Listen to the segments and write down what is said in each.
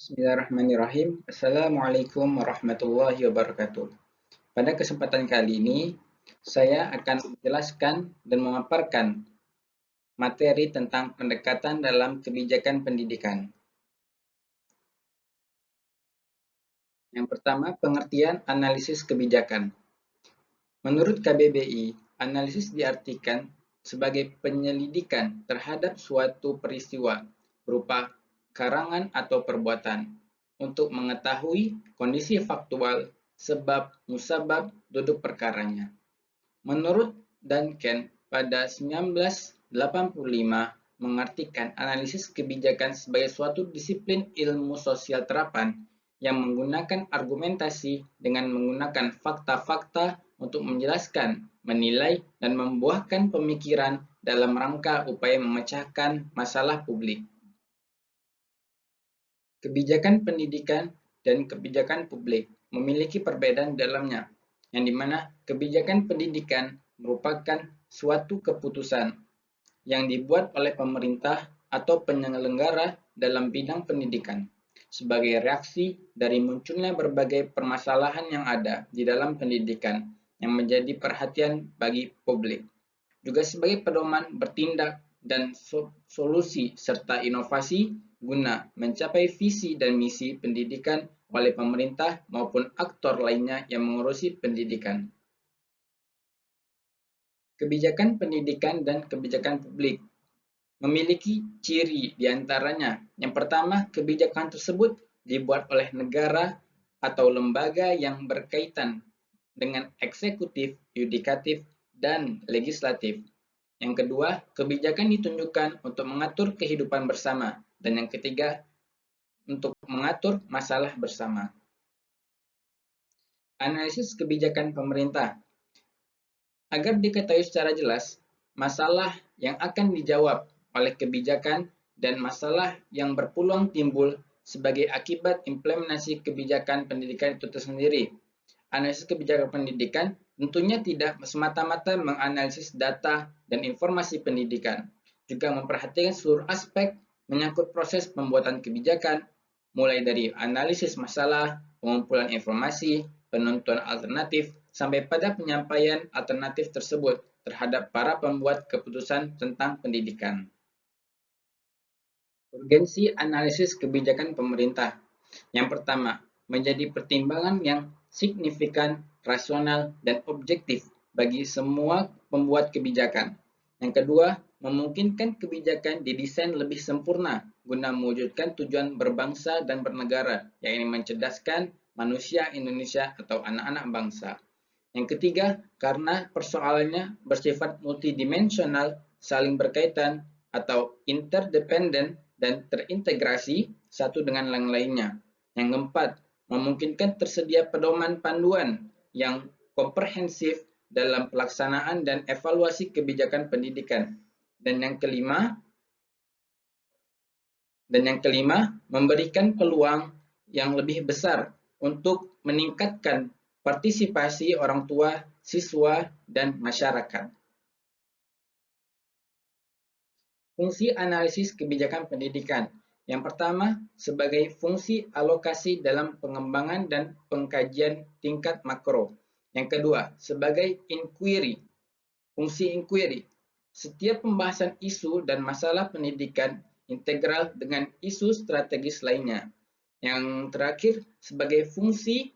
Bismillahirrahmanirrahim. Assalamualaikum warahmatullahi wabarakatuh. Pada kesempatan kali ini, saya akan menjelaskan dan memaparkan materi tentang pendekatan dalam kebijakan pendidikan. Yang pertama, pengertian analisis kebijakan. Menurut KBBI, analisis diartikan sebagai penyelidikan terhadap suatu peristiwa berupa karangan atau perbuatan untuk mengetahui kondisi faktual, sebab, musabab, duduk perkaranya. Menurut Duncan, pada 1985 mengartikan analisis kebijakan sebagai suatu disiplin ilmu sosial terapan yang menggunakan argumentasi dengan menggunakan fakta-fakta untuk menjelaskan, menilai, dan membuahkan pemikiran dalam rangka upaya memecahkan masalah publik. Kebijakan pendidikan dan kebijakan publik memiliki perbedaan di dalamnya, yang dimana kebijakan pendidikan merupakan suatu keputusan yang dibuat oleh pemerintah atau penyelenggara dalam bidang pendidikan sebagai reaksi dari munculnya berbagai permasalahan yang ada di dalam pendidikan yang menjadi perhatian bagi publik, juga sebagai pedoman bertindak dan solusi serta inovasi guna mencapai visi dan misi pendidikan oleh pemerintah maupun aktor lainnya yang mengurusi pendidikan. Kebijakan pendidikan dan kebijakan publik memiliki ciri di antaranya. Yang pertama, kebijakan tersebut dibuat oleh negara atau lembaga yang berkaitan dengan eksekutif, yudikatif, dan legislatif. Yang kedua, kebijakan ditunjukkan untuk mengatur kehidupan bersama. Dan yang ketiga, untuk mengatur masalah bersama. Analisis kebijakan pemerintah. Agar diketahui secara jelas, masalah yang akan dijawab oleh kebijakan dan masalah yang berpeluang timbul sebagai akibat implementasi kebijakan pendidikan itu tersendiri. Analisis kebijakan pendidikan tentunya tidak semata-mata menganalisis data dan informasi pendidikan, juga memperhatikan seluruh aspek menyangkut proses pembuatan kebijakan, mulai dari analisis masalah, pengumpulan informasi, penentuan alternatif, sampai pada penyampaian alternatif tersebut terhadap para pembuat keputusan tentang pendidikan. Urgensi analisis kebijakan pemerintah. Yang pertama, menjadi pertimbangan yang signifikan, rasional, dan objektif bagi semua pembuat kebijakan. Yang kedua, memungkinkan kebijakan didesain lebih sempurna guna mewujudkan tujuan berbangsa dan bernegara, yakni mencerdaskan manusia Indonesia atau anak-anak bangsa. Yang ketiga, karena persoalannya bersifat multidimensional, saling berkaitan, atau interdependen dan terintegrasi satu dengan yang lainnya. Yang keempat, memungkinkan tersedia pedoman panduan yang komprehensif dalam pelaksanaan dan evaluasi kebijakan pendidikan. Dan yang kelima, memberikan peluang yang lebih besar untuk meningkatkan partisipasi orang tua, siswa, dan masyarakat. Fungsi analisis kebijakan pendidikan. Yang pertama, sebagai fungsi alokasi dalam pengembangan dan pengkajian tingkat makro. Yang kedua, sebagai inquiry. Fungsi inquiry. Setiap pembahasan isu dan masalah pendidikan integral dengan isu strategis lainnya. Yang terakhir, sebagai fungsi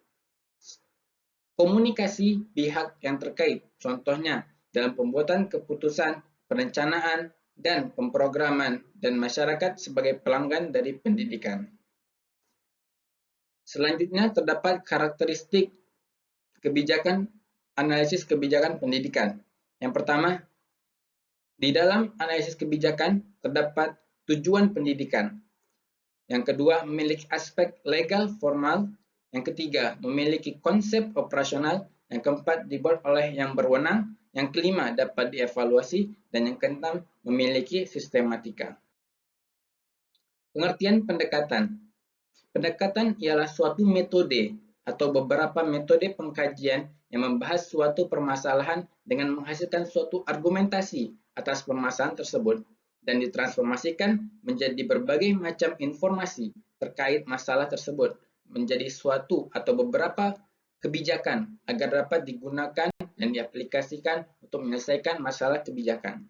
komunikasi pihak yang terkait. Contohnya, dalam pembuatan keputusan, perencanaan, dan pemrograman, dan masyarakat sebagai pelanggan dari pendidikan. Selanjutnya, terdapat karakteristik kebijakan analisis kebijakan pendidikan. Yang pertama, di dalam analisis kebijakan terdapat tujuan pendidikan. Yang kedua, memiliki aspek legal formal. Yang ketiga, memiliki konsep operasional. Yang keempat, dibuat oleh yang berwenang. Yang kelima, dapat dievaluasi. Dan yang keenam, memiliki sistematika. Pengertian pendekatan. Pendekatan ialah suatu metode atau beberapa metode pengkajian yang membahas suatu permasalahan dengan menghasilkan suatu argumentasi atas permasalahan tersebut dan ditransformasikan menjadi berbagai macam informasi terkait masalah tersebut menjadi suatu atau beberapa kebijakan agar dapat digunakan dan diaplikasikan untuk menyelesaikan masalah kebijakan.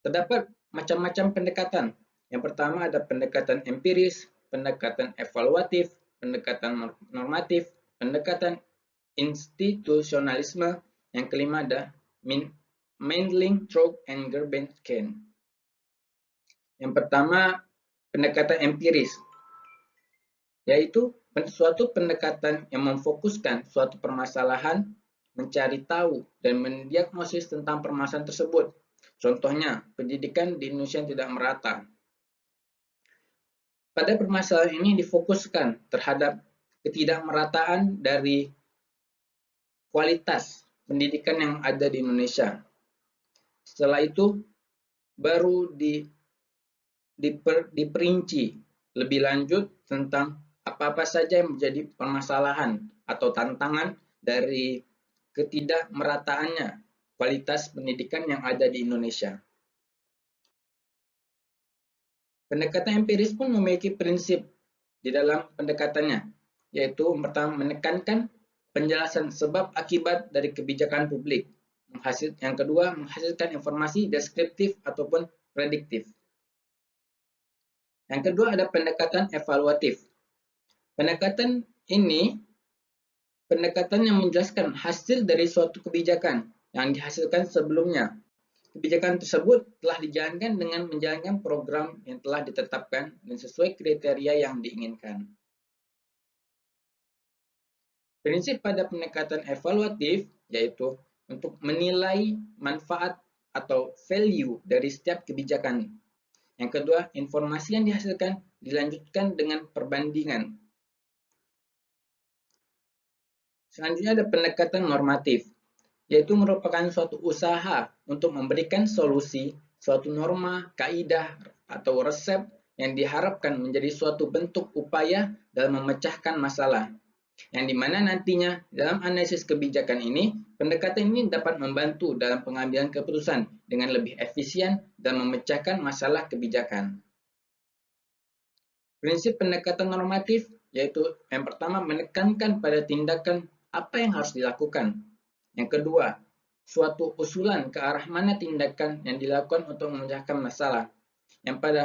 Terdapat macam-macam pendekatan. Yang pertama ada pendekatan empiris, pendekatan evaluatif, pendekatan normatif, pendekatan institusionalisme. Yang kelima ada Mandling, Trout, and Gulbenkian. Yang pertama, pendekatan empiris, yaitu suatu pendekatan yang memfokuskan suatu permasalahan, mencari tahu, dan mendiagnosis tentang permasalahan tersebut. Contohnya, pendidikan di Indonesia tidak merata. Pada permasalahan ini difokuskan terhadap ketidakmerataan dari kualitas pendidikan yang ada di Indonesia. Setelah itu, baru diperinci lebih lanjut tentang apa-apa saja yang menjadi permasalahan atau tantangan dari ketidakmerataannya kualitas pendidikan yang ada di Indonesia. Pendekatan empiris pun memiliki prinsip di dalam pendekatannya, yaitu pertama menekankan penjelasan sebab akibat dari kebijakan publik. Yang kedua, menghasilkan informasi deskriptif ataupun prediktif. Yang kedua ada pendekatan evaluatif. Pendekatan ini pendekatan yang menjelaskan hasil dari suatu kebijakan yang dihasilkan sebelumnya. Kebijakan tersebut telah dijalankan dengan menjalankan program yang telah ditetapkan dan sesuai kriteria yang diinginkan. Prinsip pada pendekatan evaluatif yaitu untuk menilai manfaat atau value dari setiap kebijakan. Yang kedua, informasi yang dihasilkan dilanjutkan dengan perbandingan. Selanjutnya ada pendekatan normatif, yaitu merupakan suatu usaha untuk memberikan solusi, suatu norma, kaidah, atau resep yang diharapkan menjadi suatu bentuk upaya dalam memecahkan masalah. Yang dimana nantinya dalam analisis kebijakan ini, pendekatan ini dapat membantu dalam pengambilan keputusan dengan lebih efisien dan memecahkan masalah kebijakan. Prinsip pendekatan normatif yaitu yang pertama menekankan pada tindakan apa yang harus dilakukan. Yang kedua, suatu usulan ke arah mana tindakan yang dilakukan untuk memecahkan masalah. Yang pada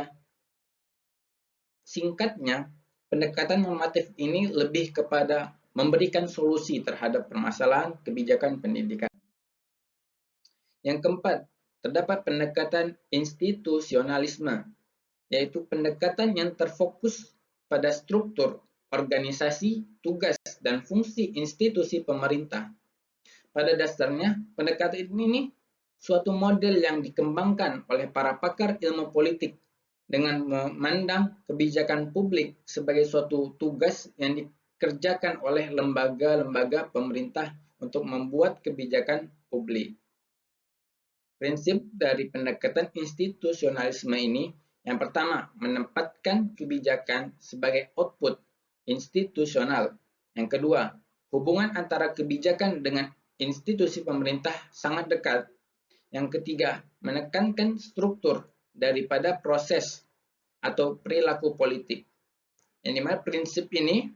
singkatnya, pendekatan normatif ini lebih kepada memberikan solusi terhadap permasalahan kebijakan pendidikan. Yang keempat, terdapat pendekatan institusionalisme, yaitu pendekatan yang terfokus pada struktur, organisasi, tugas, dan fungsi institusi pemerintah. Pada dasarnya, pendekatan ini suatu model yang dikembangkan oleh para pakar ilmu politik dengan memandang kebijakan publik sebagai suatu tugas yang dikerjakan oleh lembaga-lembaga pemerintah untuk membuat kebijakan publik. Prinsip dari pendekatan institusionalisme ini, yang pertama, menempatkan kebijakan sebagai output institusional. Yang kedua, hubungan antara kebijakan dengan institusi pemerintah sangat dekat. Yang ketiga, menekankan struktur daripada proses atau perilaku politik. Yang dimana prinsip ini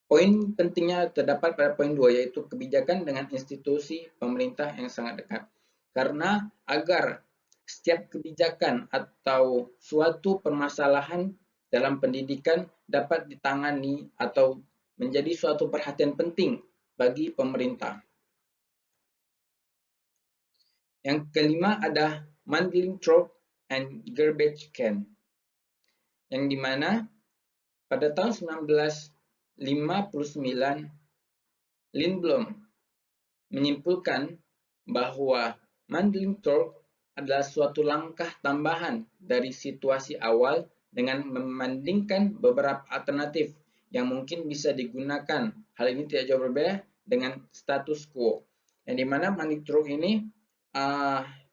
poin pentingnya terdapat pada poin 2, yaitu kebijakan dengan institusi pemerintah yang sangat dekat. Karena agar setiap kebijakan atau suatu permasalahan dalam pendidikan dapat ditangani atau menjadi suatu perhatian penting bagi pemerintah. Yang kelima ada Mandling, Trout, and Gulbenkian, yang dimana pada tahun 1959 Lindblom menyimpulkan bahwa Mandling Trout adalah suatu langkah tambahan dari situasi awal dengan membandingkan beberapa alternatif yang mungkin bisa digunakan. Hal ini tidak jauh berbeda dengan status quo. Yang dimana Mandling Trout ini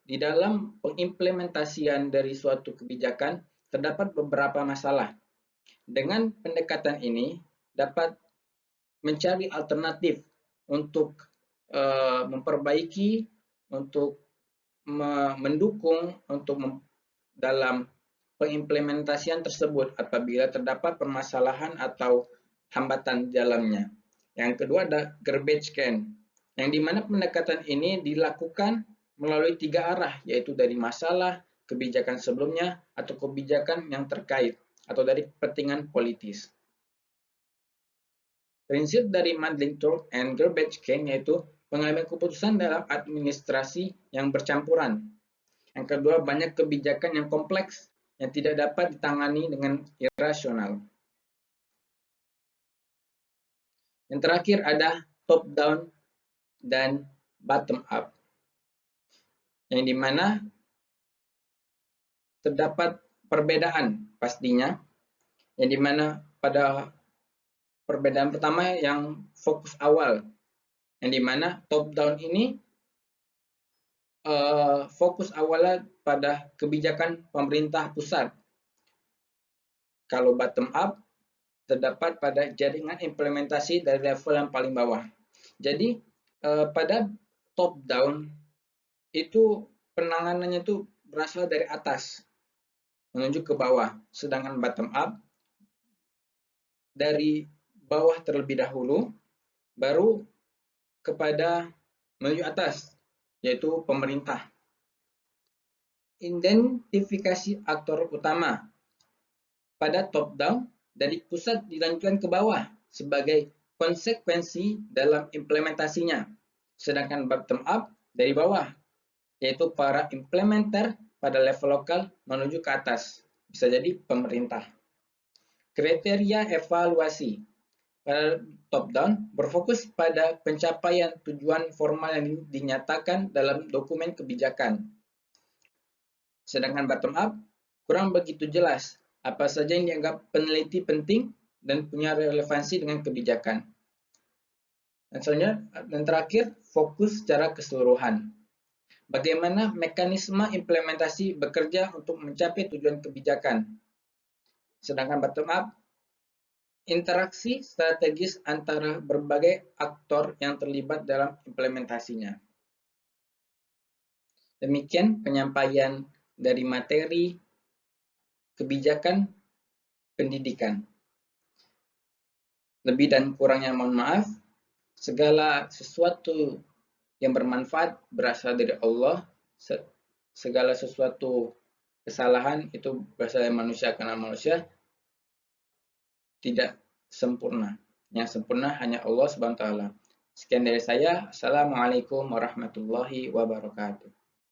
di dalam pengimplementasian dari suatu kebijakan terdapat beberapa masalah. Dengan pendekatan ini dapat mencari alternatif untuk memperbaiki, untuk mendukung dalam pengimplementasian tersebut apabila terdapat permasalahan atau hambatan dalamnya. Yang kedua ada garbage can, yang dimana pendekatan ini dilakukan melalui 3 arah, yaitu dari masalah, kebijakan sebelumnya, atau kebijakan yang terkait, atau dari kepentingan politis. Prinsip dari muddling through and garbage can yaitu pengambilan keputusan dalam administrasi yang bercampuran. Yang kedua, banyak kebijakan yang kompleks yang tidak dapat ditangani dengan irasional. Yang terakhir ada top down dan bottom up, yang dimana terdapat perbedaan pastinya, yang dimana pada perbedaan pertama yang fokus awal, yang dimana top down ini fokus awalnya pada kebijakan pemerintah pusat. Kalau bottom up terdapat pada jaringan implementasi dari level yang paling bawah. Jadi pada top down itu penanganannya itu berasal dari atas menuju ke bawah, sedangkan bottom up dari bawah terlebih dahulu baru kepada menuju atas, yaitu pemerintah. Identifikasi aktor utama pada top down dari pusat dilanjutkan ke bawah sebagai konsekuensi dalam implementasinya, sedangkan bottom up dari bawah, yaitu para implementer pada level lokal menuju ke atas, bisa jadi pemerintah. Kriteria evaluasi pada top down berfokus pada pencapaian tujuan formal yang dinyatakan dalam dokumen kebijakan. Sedangkan bottom up kurang begitu jelas apa saja yang dianggap peneliti penting dan punya relevansi dengan kebijakan. Dan selanjutnya, dan terakhir, fokus secara keseluruhan. Bagaimana mekanisme implementasi bekerja untuk mencapai tujuan kebijakan. Sedangkan bottom up, interaksi strategis antara berbagai aktor yang terlibat dalam implementasinya. Demikian penyampaian dari materi kebijakan pendidikan. Lebih dan kurangnya mohon maaf. Segala sesuatu yang bermanfaat berasal dari Allah. Segala sesuatu kesalahan itu berasal dari manusia, karena manusia tidak sempurna. Yang sempurna hanya Allah Subhanahu wa taala. Sekian dari saya. Assalamualaikum warahmatullahi wabarakatuh.